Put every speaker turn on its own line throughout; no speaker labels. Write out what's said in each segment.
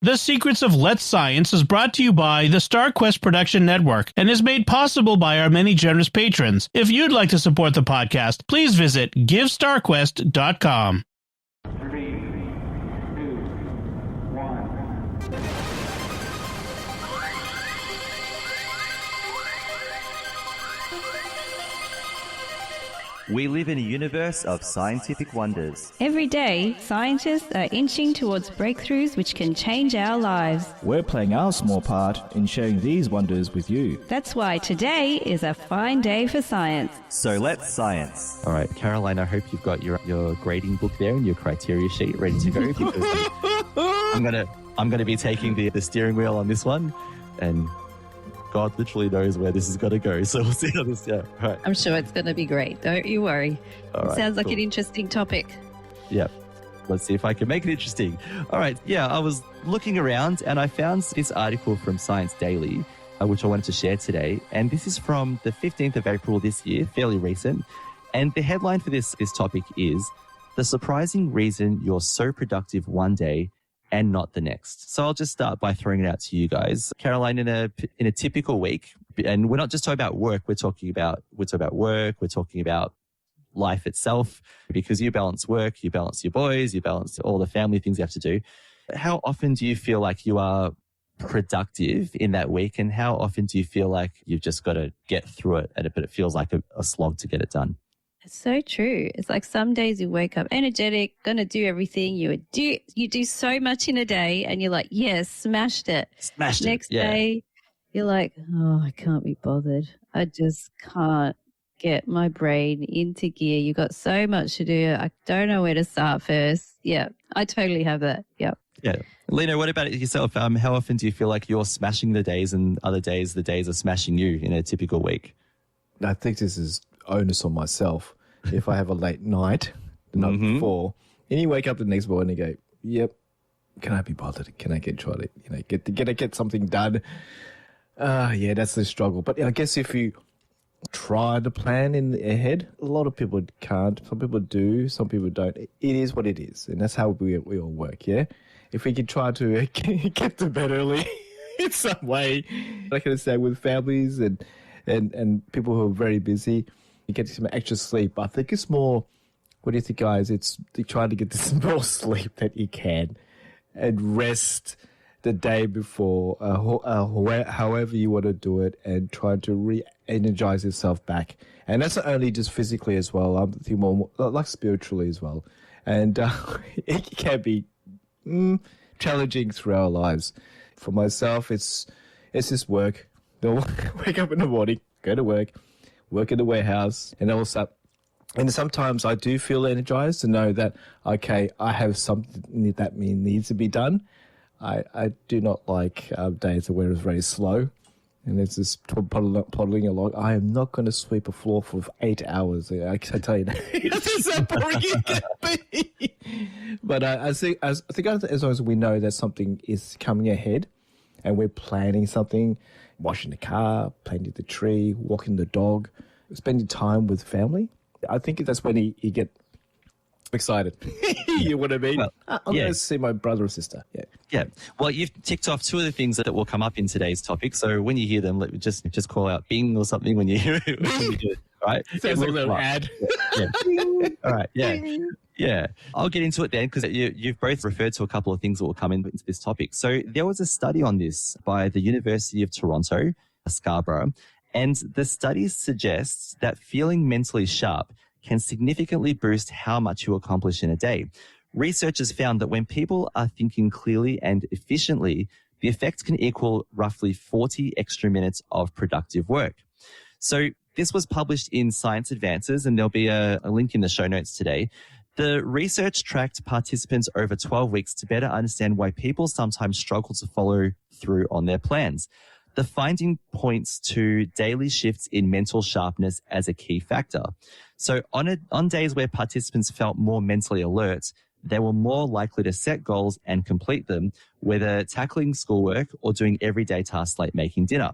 The Secrets of Let's Science is brought to you by the StarQuest Production Network and is made possible by our many generous patrons. If you'd like to support the podcast, please visit GiveStarQuest.com.
3, 2, 1.
We live in a universe of scientific wonders.
Every day, scientists are inching towards breakthroughs which can change our lives.
We're playing our small part in sharing these wonders with you.
That's why today is a fine day for science.
So let's science.
All right, Caroline, I hope you've got your grading book there and your criteria sheet ready to go because I'm gonna be taking the steering wheel on this one, and God literally knows where this is going to go. So we'll see how this goes. All right.
I'm sure it's going to be great. Don't you worry.
All right,
sounds like
cool.
an interesting topic.
Yep. Let's see if I can make it interesting. All right. Yeah, I was looking around and I found this article from Science Daily, which I wanted to share today. And this is from the 15th of April this year, fairly recent. And the headline for this topic is "The Surprising Reason You're So Productive One Day and Not the Next." So I'll just start by throwing it out to you guys. Caroline, in a typical week, and we're not just talking about work, we're talking about work, we're talking about life itself, because you balance work, you balance your boys, you balance all the family things you have to do. How often do you feel like you are productive in that week, and how often do you feel like you've just got to get through it, but it feels like a slog to get it done?
It's so true. It's like some days you wake up energetic, going to do everything. You do so much in a day and you're like, yes, smashed it. Next day, you're like, oh, I can't be bothered. I just can't get my brain into gear. You got so much to do. I don't know where to start first. Yeah, I totally have that. Yep.
Yeah. Lino, what about it yourself? How often do you feel like you're smashing the days and other days the days are smashing you in a typical week?
I think this is onus on myself. If I have a late night the night before, and you wake up the next morning and go, yep, can I be bothered? Can I get something done? Yeah, that's the struggle. But I guess if you try to plan in ahead, a lot of people can't. Some people do, some people don't. It is what it is, and that's how we all work, yeah? If we can try to get to bed early in some way, like I say, with families and people who are very busy, you get some extra sleep. I think it's more, what do you think, guys? It's trying to get the more sleep that you can and rest the day before, however you want to do it, and try to re-energize yourself back. And that's not only just physically as well. I'm thinking more like spiritually as well. And it can be challenging through our lives. For myself, it's just work. Wake up in the morning, go to work in the warehouse, and also, and sometimes I do feel energized to know that, okay, I have something that needs to be done. I do not like days where it's very slow and it's just plodding along. I am not going to sweep a floor for 8 hours. I can tell you that. It's so boring it can be. But I think as long as we know that something is coming ahead and we're planning something, washing the car, planting the tree, walking the dog, spending time with family, I think that's when you get excited. You know what I mean? Well, I'm going to see my brother or sister.
Yeah. Well, you've ticked off two of the things that will come up in today's topic. So when you hear them, just call out Bing or something when you hear it, right?
Sounds like a little ad.
Yeah. All right. Yeah. I'll get into it then, because you've both referred to a couple of things that will come into this topic. So there was a study on this by the University of Toronto, Scarborough, and the study suggests that feeling mentally sharp can significantly boost how much you accomplish in a day. Researchers found that when people are thinking clearly and efficiently, the effect can equal roughly 40 extra minutes of productive work. So this was published in Science Advances, and there'll be a link in the show notes today. The research tracked participants over 12 weeks to better understand why people sometimes struggle to follow through on their plans. The finding points to daily shifts in mental sharpness as a key factor. So on days where participants felt more mentally alert, they were more likely to set goals and complete them, whether tackling schoolwork or doing everyday tasks like making dinner.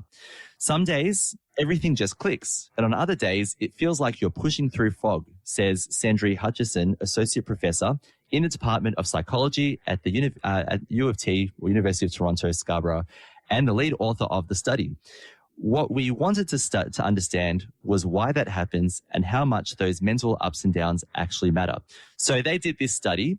Some days, everything just clicks, and on other days, it feels like you're pushing through fog, says Sandri Hutchison, Associate Professor in the Department of Psychology at the at U of T, or University of Toronto, Scarborough, and the lead author of the study. What we wanted to understand was why that happens and how much those mental ups and downs actually matter. So they did this study,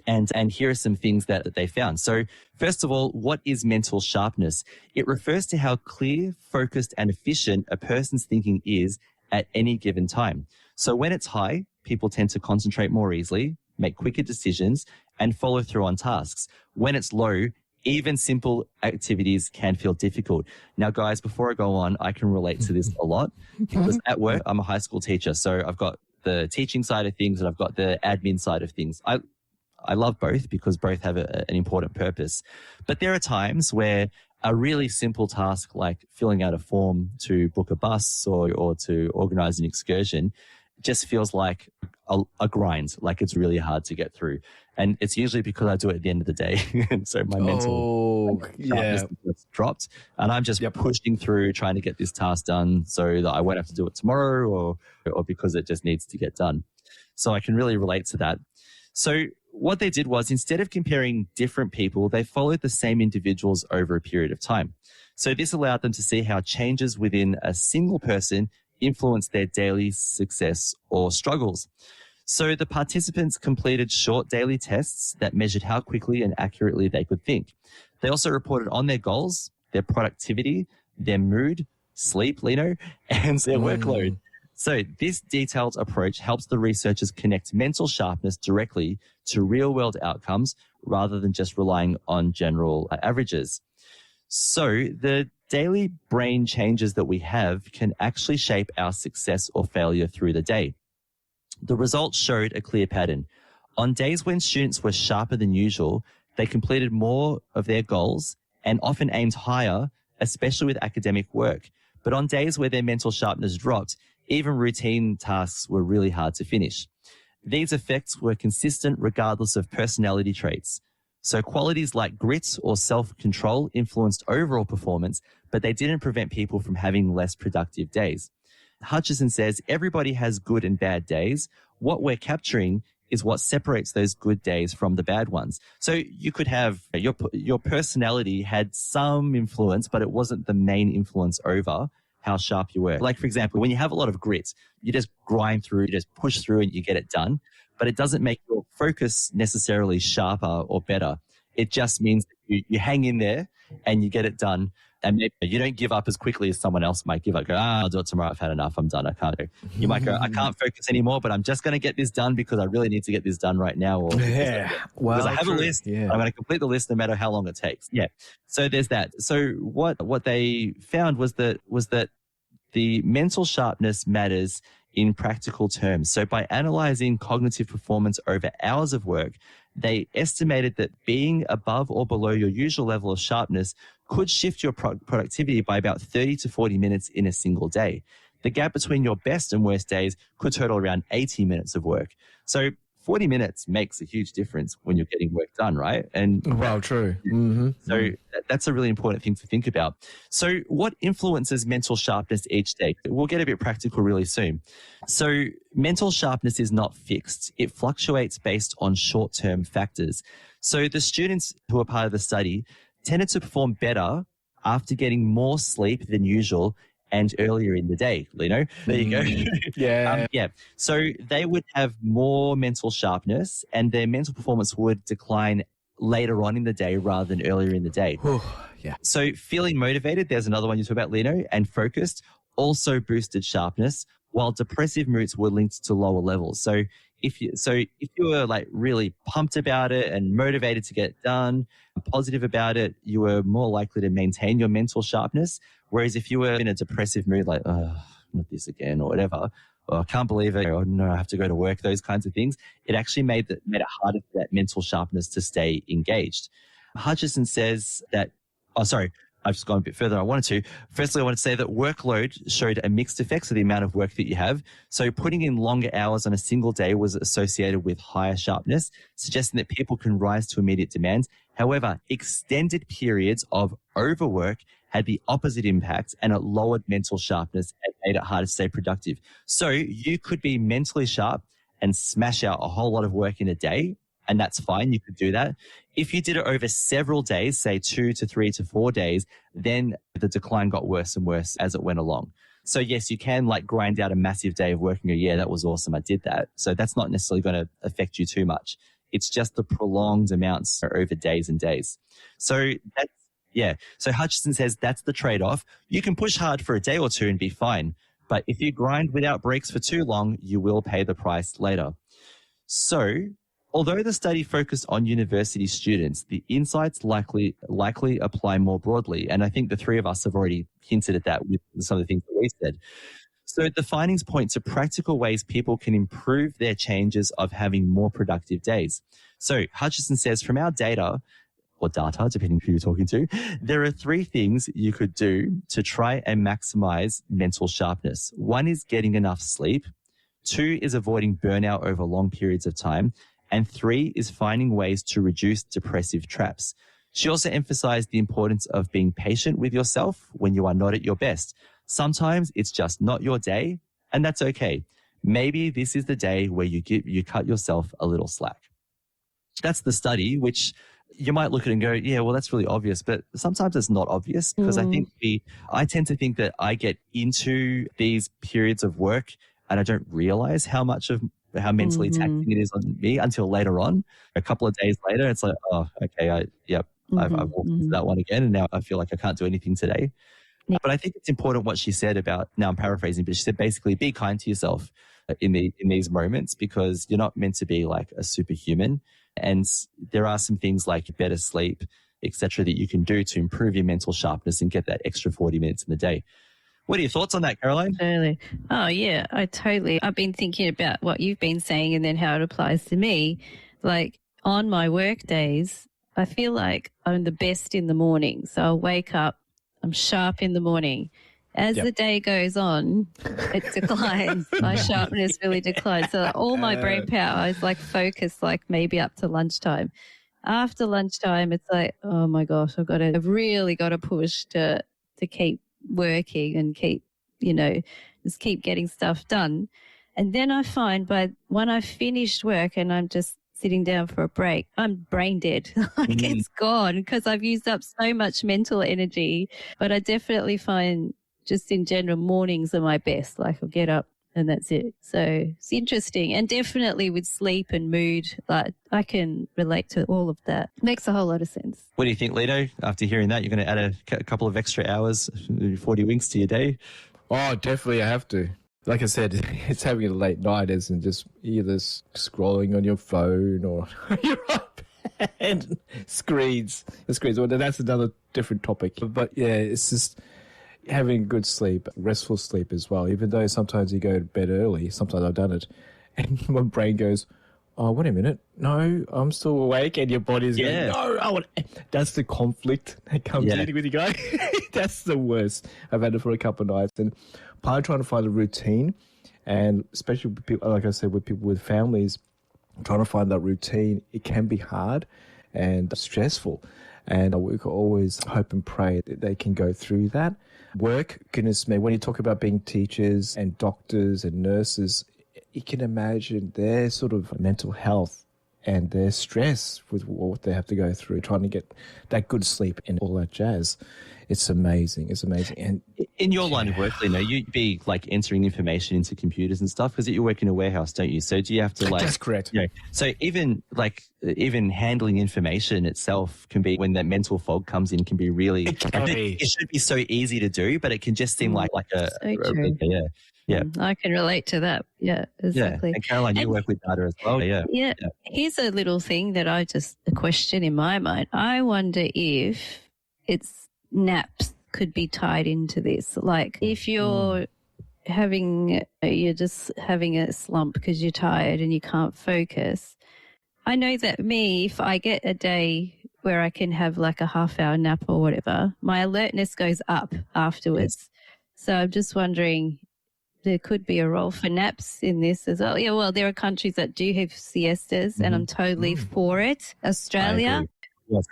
and here are some things that they found. So first of all, what is mental sharpness? It refers to how clear, focused, and efficient a person's thinking is at any given time. So when it's high, people tend to concentrate more easily, make quicker decisions, and follow through on tasks. When it's low, even simple activities can feel difficult. Now, guys, before I go on, I can relate to this a lot because at work, I'm a high school teacher. So I've got the teaching side of things and I've got the admin side of things. I love both because both have an important purpose. But there are times where a really simple task like filling out a form to book a bus or to organize an excursion just feels like a grind, like it's really hard to get through. And it's usually because I do it at the end of the day. And so my mental sharpness gets dropped. And I'm just pushing through trying to get this task done so that I won't have to do it tomorrow or because it just needs to get done. So I can really relate to that. So what they did was instead of comparing different people, they followed the same individuals over a period of time. So this allowed them to see how changes within a single person influence their daily success or struggles. So the participants completed short daily tests that measured how quickly and accurately they could think. They also reported on their goals, their productivity, their mood, sleep, Lino, and their workload. So this detailed approach helps the researchers connect mental sharpness directly to real-world outcomes rather than just relying on general averages. So the daily brain changes that we have can actually shape our success or failure through the day. The results showed a clear pattern. On days when students were sharper than usual, they completed more of their goals and often aimed higher, especially with academic work. But on days where their mental sharpness dropped, even routine tasks were really hard to finish. These effects were consistent regardless of personality traits. So qualities like grit or self-control influenced overall performance, but they didn't prevent people from having less productive days. Hutchison says everybody has good and bad days. What we're capturing is what separates those good days from the bad ones. So you could have your personality had some influence, but it wasn't the main influence over how sharp you were. Like, for example, when you have a lot of grit, you just grind through, you just push through and you get it done. But it doesn't make your focus necessarily sharper or better. It just means that you hang in there and you get it done. And maybe you don't give up as quickly as someone else might give up. Go, I'll do it tomorrow. I've had enough. I'm done. I can't do it. You might go, I can't focus anymore, but I'm just going to get this done because I really need to get this done right now. Or because I have a list. Yeah. I'm going to complete the list no matter how long it takes. Yeah. So there's that. So what they found was that the mental sharpness matters in practical terms. So by analyzing cognitive performance over hours of work, they estimated that being above or below your usual level of sharpness could shift your productivity by about 30 to 40 minutes in a single day. The gap between your best and worst days could total around 80 minutes of work. So 40 minutes makes a huge difference when you're getting work done, right? And
wow, true. Mm-hmm.
So that's a really important thing to think about. So what influences mental sharpness each day? We'll get a bit practical really soon. So mental sharpness is not fixed. It fluctuates based on short-term factors. So the students who are part of the study tended to perform better after getting more sleep than usual and earlier in the day, Lino. There you go.
Yeah.
So they would have more mental sharpness and their mental performance would decline later on in the day rather than earlier in the day.
Yeah.
So feeling motivated, there's another one you talk about, Lino, and focused also boosted sharpness, while depressive moods were linked to lower levels. So if you were like really pumped about it and motivated to get it done, positive about it, you were more likely to maintain your mental sharpness. Whereas if you were in a depressive mood, like, oh, not this again or whatever, or I can't believe it, or no, I have to go to work, those kinds of things, it actually made it harder for that mental sharpness to stay engaged. Hutchison says that, I've just gone a bit further than I wanted to. Firstly, I want to say that workload showed a mixed effect of the amount of work that you have. So putting in longer hours on a single day was associated with higher sharpness, suggesting that people can rise to immediate demands. However, extended periods of overwork had the opposite impact and it lowered mental sharpness and made it harder to stay productive. So you could be mentally sharp and smash out a whole lot of work in a day, and that's fine. You could do that. If you did it over several days, say 2 to 3 to 4 days, then the decline got worse and worse as it went along. So yes, you can like grind out a massive day of working a year. That was awesome. I did that. So that's not necessarily going to affect you too much. It's just the prolonged amounts are over days and days. So that's, yeah. So Hutchison says that's the trade-off. You can push hard for a day or two and be fine. But if you grind without breaks for too long, you will pay the price later. So although the study focused on university students, the insights likely apply more broadly. And I think the three of us have already hinted at that with some of the things that we said. So the findings point to practical ways people can improve their changes of having more productive days. So Hutchison says from our data, or data, depending who you're talking to, there are 3 things you could do to try and maximize mental sharpness. 1 is getting enough sleep. 2 is avoiding burnout over long periods of time. And 3 is finding ways to reduce depressive traps. She also emphasized the importance of being patient with yourself when you are not at your best. Sometimes it's just not your day, and that's okay. Maybe this is the day where you cut yourself a little slack. That's the study, which you might look at it and go, yeah, well, that's really obvious. But sometimes it's not obvious because I tend to think that I get into these periods of work and I don't realize how mentally taxing it is on me until later on. A couple of days later, it's like, oh, okay, I've walked into that one again, and now I feel like I can't do anything today. Yeah. But I think it's important what she said about, now I'm paraphrasing, but she said basically be kind to yourself in these moments, because you're not meant to be like a superhuman. And there are some things like better sleep, etc., that you can do to improve your mental sharpness and get that extra 40 minutes in the day. What are your thoughts on that, Caroline?
Totally. Oh, yeah, I've been thinking about what you've been saying and then how it applies to me. Like on my work days, I feel like I'm the best in the morning. So I'll wake up, I'm sharp in the morning. As the day goes on, it declines. My sharpness really declines. So all my brain power is like focused like maybe up to lunchtime. After lunchtime, it's like, oh my gosh, I've really got to push to keep working and keep getting stuff done. And then I find when I've finished work and I'm just sitting down for a break, I'm brain dead. It's gone because I've used up so much mental energy. But I definitely find just in general, mornings are my best. Like I'll get up and that's it. So it's interesting. And definitely with sleep and mood, like I can relate to all of that. Makes a whole lot of sense.
What do you think, Lino? After hearing that, you're going to add a couple of extra hours, 40 winks to your day?
Oh, definitely I have to. Like I said, it's having a late night isn't just either scrolling on your phone or your iPad. Screens. Well, that's another different topic. But yeah, it's just having good sleep, restful sleep as well. Even though sometimes you go to bed early, sometimes I've done it, and my brain goes, oh, wait a minute. No, I'm still awake. And your body's going, no, that's the conflict that comes in with you guys. That's the worst. I've had it for a couple of nights. And part of trying to find a routine, and especially with people, like I said, with people with families, trying to find that routine, it can be hard and stressful. And we can always hope and pray that they can go through that. Work, goodness me, when you talk about being teachers and doctors and nurses, you can imagine their sort of mental health and their stress with what they have to go through, trying to get that good sleep and all that jazz. It's amazing. It's amazing. And
in your line of work, Lino, you'd be like entering information into computers and stuff because you work in a warehouse, don't you? So do you have to like...
That's correct.
So even handling information itself can be, when that mental fog comes in, can be really... It should be so easy to do, but it can just seem like a...
So true.
Yeah.
I can relate to that. Yeah, exactly.
Yeah. And Caroline, you work with data as well. Yeah.
Here's a little thing that a question in my mind. I wonder if naps could be tied into this. Like if you're just having a slump because you're tired and you can't focus. I know that if I get a day where I can have like a half-hour nap or whatever, my alertness goes up afterwards. Yes. So I'm just wondering, there could be a role for naps in this as well. Yeah, well, there are countries that do have siestas, and I'm totally for it. Australia.
Yes.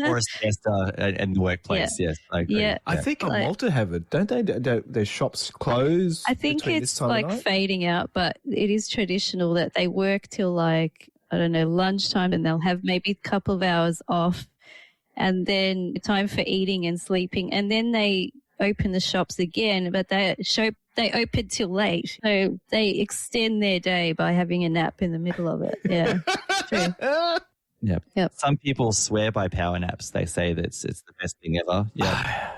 For a siesta in the workplace, yes. I agree.
Yeah. I think Malta have it, don't they? Their shops close.
I think it's like fading out, but it is traditional that they work till like I don't know, lunchtime, and they'll have maybe a couple of hours off, and then time for eating and sleeping, and then they open the shops again, but they open till late. So they extend their day by having a nap in the middle of it. Yeah. True.
Yeah.
Yep.
Some people swear by power naps. They say that it's the best thing ever. Yeah.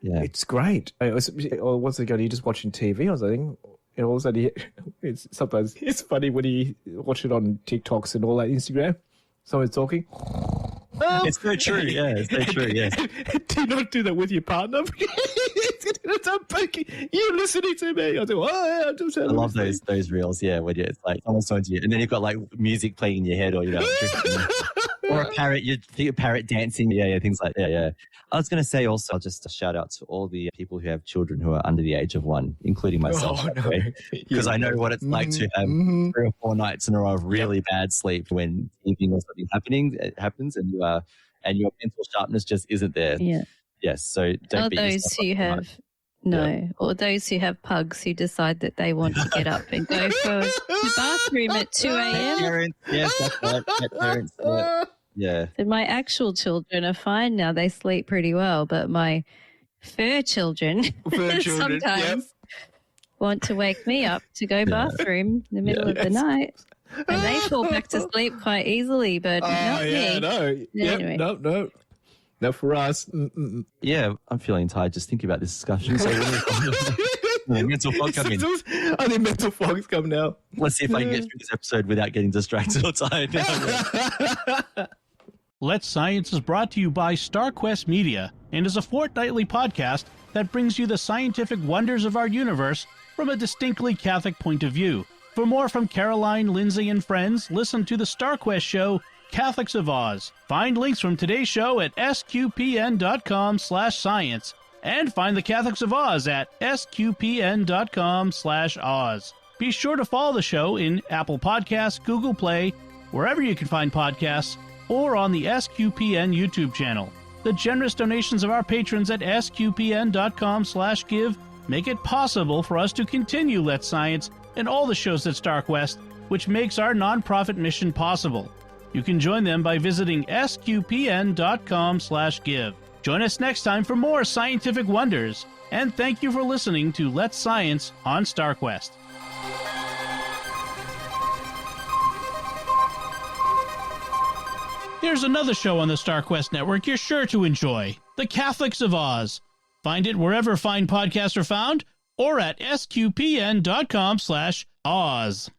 Yeah.
It's great. Or what's it going? You're just watching TV or something. And all of a sudden, sometimes it's funny when you watch it on TikToks and all that Instagram. Someone's talking.
It's very true. Yeah, it's very true. Yeah.
Do you not do that with your partner? It's going to start poking. You're listening to me. I do. Oh, yeah,
I love those reels. Yeah, when it's like someone's talking to you, and then you've got like music playing in your head, or or a parrot. You think a parrot dancing. Yeah, things like that. Yeah. I was going to say also, just a shout out to all the people who have children who are under the age of 1, including myself. Because I know what it's like to have 3 or 4 nights in a row of really bad sleep when thinking of something happens, and your mental sharpness just isn't there.
Yeah.
Yes. So don't be
those who have or those who have pugs who decide that they want to get up and go for the bathroom at 2 a.m.
Parents, yes, that's right. Parents. Yeah.
So my actual children are fine now. They sleep pretty well, but my fur children sometimes want to wake me up to go bathroom in the middle of the night. And they fall back to sleep quite easily, but not me.
No.
Anyway.
No. Not for us.
Yeah, I'm feeling tired just thinking about this discussion. So mental fog coming.
I think mental fog's come now.
Let's see if I can get through this episode without getting distracted or tired now.
Let's Science is brought to you by StarQuest Media and is a fortnightly podcast that brings you the scientific wonders of our universe from a distinctly Catholic point of view. For more from Caroline, Lindsay, and friends, listen to the StarQuest show, Catholics of Oz. Find links from today's show at sqpn.com/science and find the Catholics of Oz at sqpn.com/Oz. Be sure to follow the show in Apple Podcasts, Google Play, wherever you can find podcasts, or on the SQPN YouTube channel. The generous donations of our patrons at sqpn.com/give make it possible for us to continue Let's Science and all the shows at StarQuest, which makes our nonprofit mission possible. You can join them by visiting sqpn.com/give. Join us next time for more scientific wonders, and thank you for listening to Let's Science on StarQuest. Here's another show on the StarQuest network you're sure to enjoy, The Catholics of Oz. Find it wherever fine podcasts are found, or at sqpn.com/Oz.